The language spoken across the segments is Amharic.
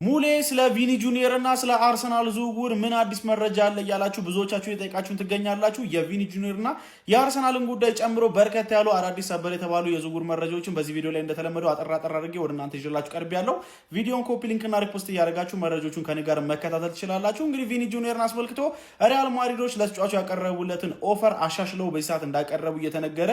ሙሌ ስለ ቪኒ ጁኒየር እና ስለ አርሰናል ዝውውር ምን አዲስ መረጃ አለ እያላችሁ ብዙዎቻችሁ የጠየቃችሁን ትገኛላችሁ። የቪኒ ጁኒየር እና የአርሰናልን ጉዳይ ጨምሮ በርከት ያሉ አዳዲስ ሰበር የተባሉ የዝውውር መረጃዎችን በዚህ ቪዲዮ ላይ እንደተለመደው አጠር አድርጌ ወደ እናንተ ይዤላችሁ ቀርቤያለሁ። ቪዲዮን ኮፒ ሊንክ እና ሪፖስት እያደረጋችሁ መረጃዎቹን ከኔ ጋር መከታተል ትችላላችሁ። እንግዲህ ቪኒ ጁኒየርን አስመልክቶ ሪያል ማድሪዶች ለተጫዋቹ ያቀረቡለትን ኦፈር አሻሽለው በዚህ ሰዓት እንዳቀረቡ እየተነገረ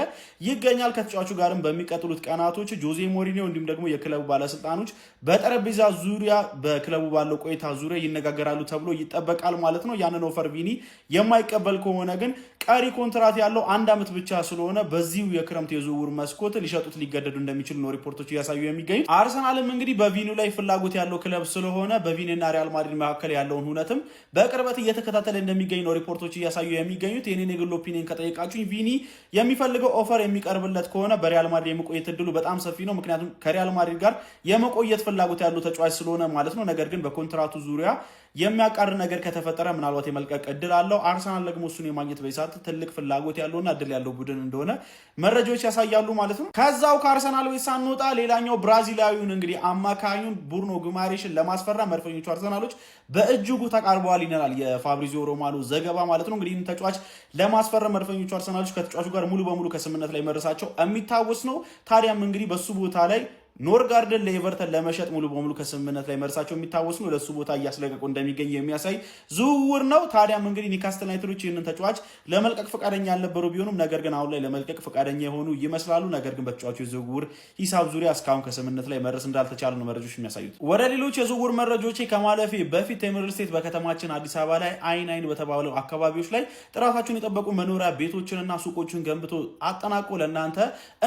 ይገኛል። ከተጫዋቹ ጋርም በሚቀጥሉት ቀናቶች ጆዜ ሞሪኒዮ እንዲሁም ደግሞ የክለቡ ባለስልጣኖች በጠረጴዛ ዙሪያ በክለቡ ባለው ቆይታ ዙሪያ ይነጋገራሉ ተብሎ ይጠበቃል ማለት ነው። ያንን ኦፈር ቪኒ የማይቀበል ከሆነ ግን ቀሪ ኮንትራት ያለው 1 አመት ብቻ ስለሆነ በዚሁ የክረምት የዝውውር መስኮት ሊሸጡት ሊገደዱ እንደሚችሉ ነው ሪፖርቶች እያሳዩ የሚገኙት። አርሰናልም እንግዲህ በቪኒ ላይ ፍላጎት ያለው ክለብ ስለሆነ በቪኒና ሪያል ማድሪድ መካከል ያለውን ሁነትም በቅርበት እየተከታተለ እንደሚገኝ ነው ሪፖርቶች እያሳዩ የሚገኙት። የኔን የግል ኦፒኒየን ከጠየቃችሁኝ ቪኒ የሚፈልገው ኦፈር የሚቀርብለት ከሆነ በሪያል ማድሪድ የመቆየት እድሉ በጣም ሰፊ ነው። ምክንያቱም ከሪያል ማድሪድ ጋር የመቆየት ፍላጎት ያለው ተጫዋች ስለሆነ ማለት ነው። ነገር ግን በኮንትራቱ ዙሪያ የሚያቃር ነገር ከተፈጠረ ምናልባት የመልቀቅ እድል አለው። አርሰናል ደግሞ እሱን የማግኘት በይሳት ትልቅ ፍላጎት ያለውና እድል ያለው ቡድን እንደሆነ መረጃዎች ያሳያሉ ማለት ነው። ከዛው ከአርሰናል ቤት ሳንወጣ ሌላኛው ብራዚላዊውን እንግዲህ አማካኙን ቡርኖ ጉማሬሽን ለማስፈረም መድፈኞቹ አርሰናሎች በእጅጉ ተቃርበዋል ይነናል የፋብሪዚዮ ሮማኖ ዘገባ ማለት ነው። እንግዲህ ይህን ተጫዋች ለማስፈረም መድፈኞቹ አርሰናሎች ከተጫዋቹ ጋር ሙሉ በሙሉ ከስምምነት ላይ መድረሳቸው የሚታወስ ነው። ታዲያም እንግዲህ በሱ ቦታ ላይ ኖርጋርደን ለኤቨርተን ለመሸጥ ሙሉ በሙሉ ከስምምነት ላይ መርሳቸው የሚታወስ ነው። ለሱ ቦታ እያስለቀቁ እንደሚገኝ የሚያሳይ ዝውውር ነው። ታዲያም እንግዲህ ኒውካስትል ዩናይትዶች ይህንን ተጫዋች ለመልቀቅ ፈቃደኛ ያልነበሩ ቢሆኑም ነገር ግን አሁን ላይ ለመልቀቅ ፈቃደኛ የሆኑ ይመስላሉ። ነገር ግን በተጫዋቹ የዝውውር ሂሳብ ዙሪያ እስካሁን ከስምምነት ላይ መድረስ እንዳልተቻለ ነው መረጃዎች የሚያሳዩት። ወደ ሌሎች የዝውውር መረጃዎች ከማለፌ በፊት ቴምር ሪል ስቴት በከተማችን አዲስ አበባ ላይ አይን በተባለው አካባቢዎች ላይ ጥራታቸውን የጠበቁ መኖሪያ ቤቶችንና ሱቆችን ገንብቶ አጠናቆ ለእናንተ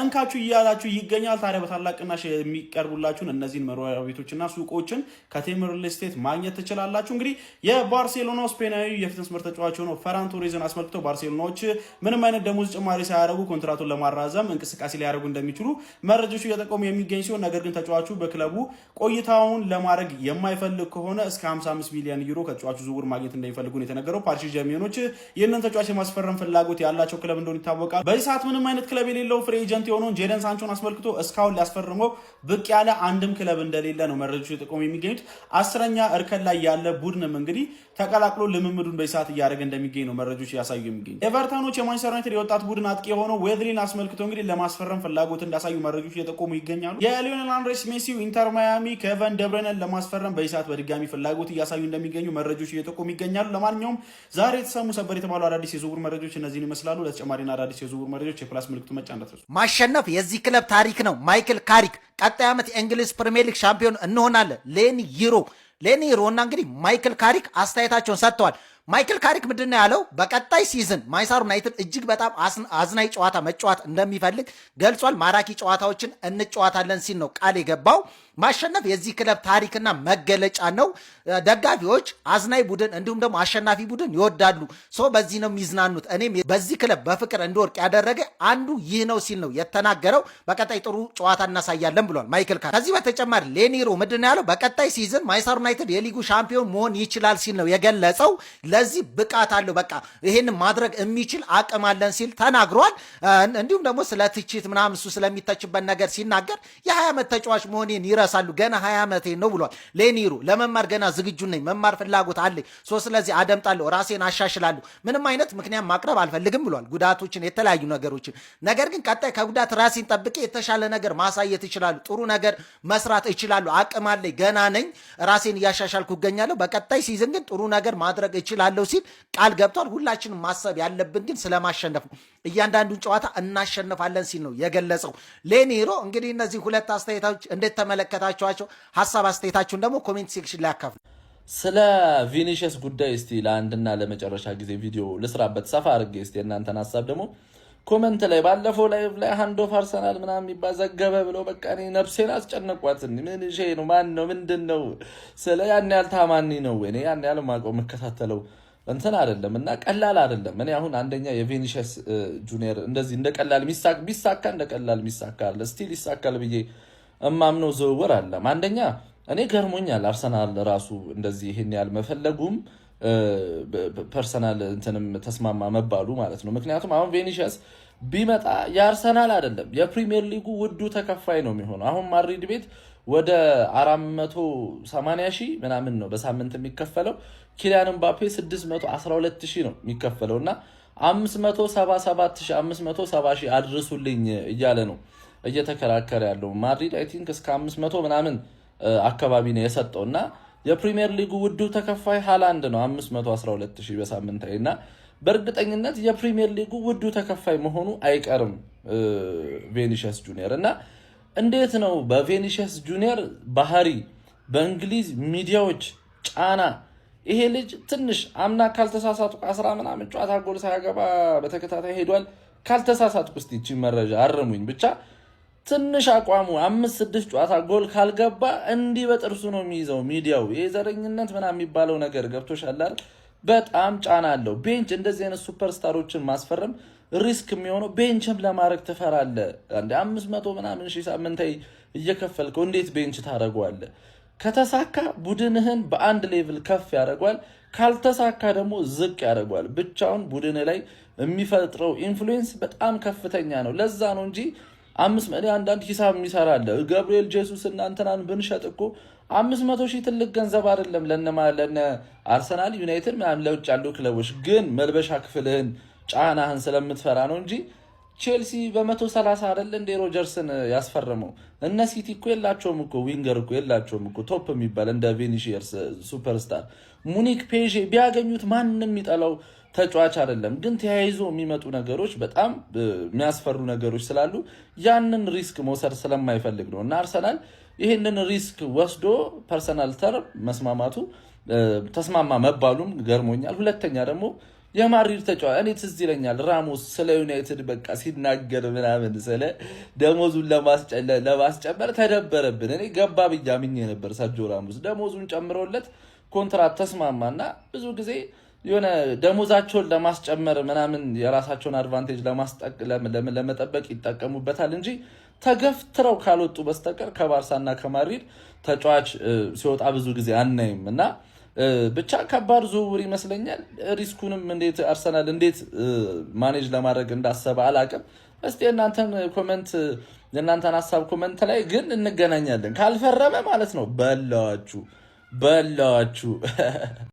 እንካችሁ እያላችሁ ይገኛል። ታዲያ በታላቅ ቅናሽ የሚቀርቡላችሁን እነዚህን መኖሪያ ቤቶችና ሱቆችን ከቴምር ሪል ስቴት ማግኘት ትችላላችሁ። እንግዲህ የባርሴሎናው ስፔናዊ የፊት መስመር ተጫዋች ሆነው ፈራን ቶሬዝን አስመልክተው ባርሴሎናዎች ምንም አይነት ደሞዝ ጭማሪ ሳያደርጉ ኮንትራቱን ለማራዘም እንቅስቃሴ ሊያደርጉ እንደሚችሉ መረጃዎች እየጠቆሙ የሚገኝ ሲሆን ነገር ግን ተጫዋቹ በክለቡ ቆይታውን ለማድረግ የማይፈልግ ከሆነ እስከ 55 ሚሊዮን ዩሮ ከተጫዋቹ ዝውውር ማግኘት እንደሚፈልጉ ነው የተነገረው። ፓሪስ ጀርሜኖች ይህንን ተጫዋች የማስፈረም ፍላጎት ያላቸው ክለብ እንደሆነ ይታወቃል። በዚህ ሰዓት ምንም አይነት ክለብ የሌለው ፍሪ ኤጀንት የሆነውን ጄደን ሳንቾን አስመልክቶ እስካሁን ሊያስፈርመው ብቅ ያለ አንድም ክለብ እንደሌለ ነው መረጃዎች የጠቆሙ የሚገኙት። 10ኛ እርከን ላይ ያለ ቡድንም እንግዲህ ተቀላቅሎ ልምምዱን በሰዓት እያደረገ እንደሚገኝ ነው መረጃዎች ያሳዩ የሚገኙ። ኤቨርተኖች የማንቸስተር ዩናይትድ የወጣት ቡድን አጥቂ የሆነው ዌድሊን አስመልክቶ እንግዲህ ለማስፈረም ፍላጎት እንዳሳዩ መረጃዎች እየጠቆሙ ይገኛሉ። የሊዮኔል አንድሬስ ሜሲው ኢንተር ማያሚ ኬቨን ደብረነን ለማስፈረም በሰዓት በድጋሚ ፍላጎት እያሳዩ እንደሚገኙ መረጃዎች እየጠቆሙ ይገኛሉ። ለማንኛውም ዛሬ የተሰሙ ሰበር የተባሉ አዳዲስ የዝውውር መረጃዎች እነዚህን ይመስላሉ። ለተጨማሪና አዳዲስ የዝውውር መረጃዎች የፕላስ ምልክቱ መጫን እንዳትረሱ። ማሸነፍ የዚህ ክለብ ታሪክ ነው። ማይክል ካሪክ ቀጣይ ዓመት የእንግሊዝ ፕሪሚየር ሊግ ሻምፒዮን እንሆናለን። ሌኒ ይሮ እና እንግዲህ ማይክል ካሪክ አስተያየታቸውን ሰጥተዋል። ማይክል ካሪክ ምንድነው ያለው? በቀጣይ ሲዝን ማንቸስተር ዩናይትድ እጅግ በጣም አዝናኝ ጨዋታ መጫወት እንደሚፈልግ ገልጿል። ማራኪ ጨዋታዎችን እንጫወታለን ሲል ነው ቃል የገባው። ማሸነፍ የዚህ ክለብ ታሪክና መገለጫ ነው። ደጋፊዎች አዝናኝ ቡድን እንዲሁም ደግሞ አሸናፊ ቡድን ይወዳሉ። በዚህ ነው የሚዝናኑት። እኔም በዚህ ክለብ በፍቅር እንድወርቅ ያደረገ አንዱ ይህ ነው ሲል ነው የተናገረው። በቀጣይ ጥሩ ጨዋታ እናሳያለን ብሏል ማይክል ካሪክ። ከዚህ በተጨማሪ ሌኒሮ ምንድነው ያለው? በቀጣይ ሲዝን ማንቸስተር ዩናይትድ የሊጉ ሻምፒዮን መሆን ይችላል ሲል ነው የገለጸው። ለዚህ ብቃት አለው፣ በቃ ይሄን ማድረግ የሚችል አቅም አለን ሲል ተናግሯል። እንዲሁም ደግሞ ስለ ትችት ምናምን እሱ ስለሚተችበት ነገር ሲናገር የ20 ዓመት ተጫዋች መሆኔን ይረሳሉ፣ ገና 20 ዓመቴ ነው ብሏል። ሌኒሮ ለመማር ገና ዝግጁ ነኝ፣ መማር ፍላጎት አለኝ፣ ስለዚህ አደምጣለሁ፣ ራሴን አሻሽላለሁ፣ ምንም አይነት ምክንያት ማቅረብ አልፈልግም ብሏል። ጉዳቶችን፣ የተለያዩ ነገሮችን፣ ነገር ግን ቀጣይ ከጉዳት ራሴን ጠብቄ የተሻለ ነገር ማሳየት እችላለሁ፣ ጥሩ ነገር መስራት እችላለሁ፣ አቅም አለኝ፣ ገና ነኝ፣ ራሴን እያሻሻልኩ እገኛለሁ፣ በቀጣይ ሲዝን ግን ጥሩ ነገር ማድረግ እችላለሁ ሲል ቃል ገብቷል። ሁላችንም ማሰብ ያለብን ግን ስለማሸነፍ ነው። እያንዳንዱን ጨዋታ እናሸንፋለን ሲል ነው የገለጸው ሌኒሮ። እንግዲህ እነዚህ ሁለት አስተያየቶች እንዴት ተመለከታችኋቸው? ሀሳብ አስተያየታችሁን ደግሞ ኮሜንት ሴክሽን ላይ አካፍሉ። ስለ ቪኒሽስ ጉዳይ እስቲ ለአንድና ለመጨረሻ ጊዜ ቪዲዮ ልስራበት ሰፋ አድርጌ እስቲ እናንተን ሀሳብ ደግሞ ኮመንት ላይ ባለፈው ላይ ሃንድ ኦፍ አርሰናል ምናምን የሚባል ዘገበ ብለው በቃ እኔ ነፍሴን አስጨነቋት። ምን ሼ ነው ማን ነው ምንድን ነው ስለ ያን ያህል ታማኒ ነው እኔ ያን ያህል ማቆም የምከታተለው እንትን አይደለም እና ቀላል አይደለም። እኔ አሁን አንደኛ የቪኒሽስ ጁኒየር እንደዚህ እንደ ቀላል ቢሳካ እንደ ቀላል የሚሳካል ስቲል ይሳካል ብዬ እማምነው ዝውውር አለ። አንደኛ እኔ ገርሞኛል አርሰናል ራሱ እንደዚህ ይሄን ያህል መፈለጉም ፐርሰናል እንትንም ተስማማ መባሉ ማለት ነው። ምክንያቱም አሁን ቪኒሽስ ቢመጣ የአርሰናል አይደለም የፕሪሚየር ሊጉ ውዱ ተከፋይ ነው የሚሆነው። አሁን ማድሪድ ቤት ወደ 480 ሺህ ምናምን ነው በሳምንት የሚከፈለው። ኪሊያን ምባፔ 612 ሺህ ነው የሚከፈለው እና 570 ሺህ አድርሱልኝ እያለ ነው እየተከራከረ ያለው። ማድሪድ አይ ቲንክ እስከ 500 ምናምን አካባቢ ነው የሰጠው እና የፕሪሚየር ሊጉ ውዱ ተከፋይ ሃላንድ ነው 512 ሺህ በሳምንታዊ እና በእርግጠኝነት የፕሪሚየር ሊጉ ውዱ ተከፋይ መሆኑ አይቀርም ቪኒሺየስ ጁኒየር። እና እንዴት ነው በቪኒሺየስ ጁኒየር ባህሪ በእንግሊዝ ሚዲያዎች ጫና ይሄ ልጅ ትንሽ አምና ካልተሳሳትኩ 10 ምናምን ጨዋታ ጎል ሳያገባ በተከታታይ ሄዷል። ካልተሳሳትኩ እስቲ እቺ መረጃ አርሙኝ ብቻ ትንሽ አቋሙ 5-6 ጨዋታ ጎል ካልገባ እንዲህ በጥርሱ ነው የሚይዘው ሚዲያው። የዘረኝነት ምናምን የሚባለው ነገር ገብቶሻል አይደል? በጣም ጫና አለው። ቤንች እንደዚህ አይነት ሱፐርስታሮችን ማስፈረም ሪስክ የሚሆነው ቤንችም ለማድረግ ትፈራለህ። አንዴ 500 ምናምን ሺህ ሳምንታዊ እየከፈልከው እንዴት ቤንች ታደርገዋለህ? ከተሳካ ቡድንህን በአንድ ሌቭል ከፍ ያደርገዋል፣ ካልተሳካ ደግሞ ዝቅ ያደርገዋል። ብቻውን ቡድን ላይ የሚፈጥረው ኢንፍሉዌንስ በጣም ከፍተኛ ነው። ለዛ ነው እንጂ 500 አንዳንድ ሂሳብ የሚሰራ አለ። ገብርኤል ጄሱስ እናንተናን ብንሸጥ እኮ 500 ሺህ ትልቅ ገንዘብ አይደለም ለነ አርሰናል፣ ዩናይትድ ምናምን ለውጭ ያሉ ክለቦች። ግን መልበሻ ክፍልህን ጫናህን ስለምትፈራ ነው እንጂ ቼልሲ በ130 አይደል እንደ ሮጀርስን ያስፈረመው። እነ ሲቲ እኮ የላቸውም እኮ ዊንገር እኮ የላቸውም እኮ ቶፕ የሚባል እንደ ቪኒሺየስ ሱፐርስታር። ሙኒክ ፔዤ ቢያገኙት ማንም የሚጠላው ተጫዋች አይደለም። ግን ተያይዞ የሚመጡ ነገሮች በጣም የሚያስፈሩ ነገሮች ስላሉ ያንን ሪስክ መውሰድ ስለማይፈልግ ነው እና አርሰናል ይህንን ሪስክ ወስዶ ፐርሰናል ተርም መስማማቱ ተስማማ መባሉም ገርሞኛል። ሁለተኛ ደግሞ የማድሪድ ተጫዋች እኔ ትዝ ይለኛል ራሞስ ስለ ዩናይትድ በቃ ሲናገር ምናምን ስለ ደሞዙን ለማስጨመር ተደበረብን። እኔ ገባ ብዬ አምኜ ነበር። ሰርጂዮ ራሞስ ደሞዙን ጨምሮለት ኮንትራት ተስማማና ብዙ ጊዜ የሆነ ደሞዛቸውን ለማስጨመር ምናምን የራሳቸውን አድቫንቴጅ ለመጠበቅ ይጠቀሙበታል እንጂ ተገፍትረው ካልወጡ በስተቀር ከባርሳና ከማድሪድ ተጫዋች ሲወጣ ብዙ ጊዜ አናይም እና ብቻ ከባድ ዝውውር ይመስለኛል። ሪስኩንም እንዴት አርሰናል እንዴት ማኔጅ ለማድረግ እንዳሰበ አላቅም። እስቲ የእናንተን ሀሳብ ኮመንት ላይ ግን እንገናኛለን። ካልፈረመ ማለት ነው በላዋችሁ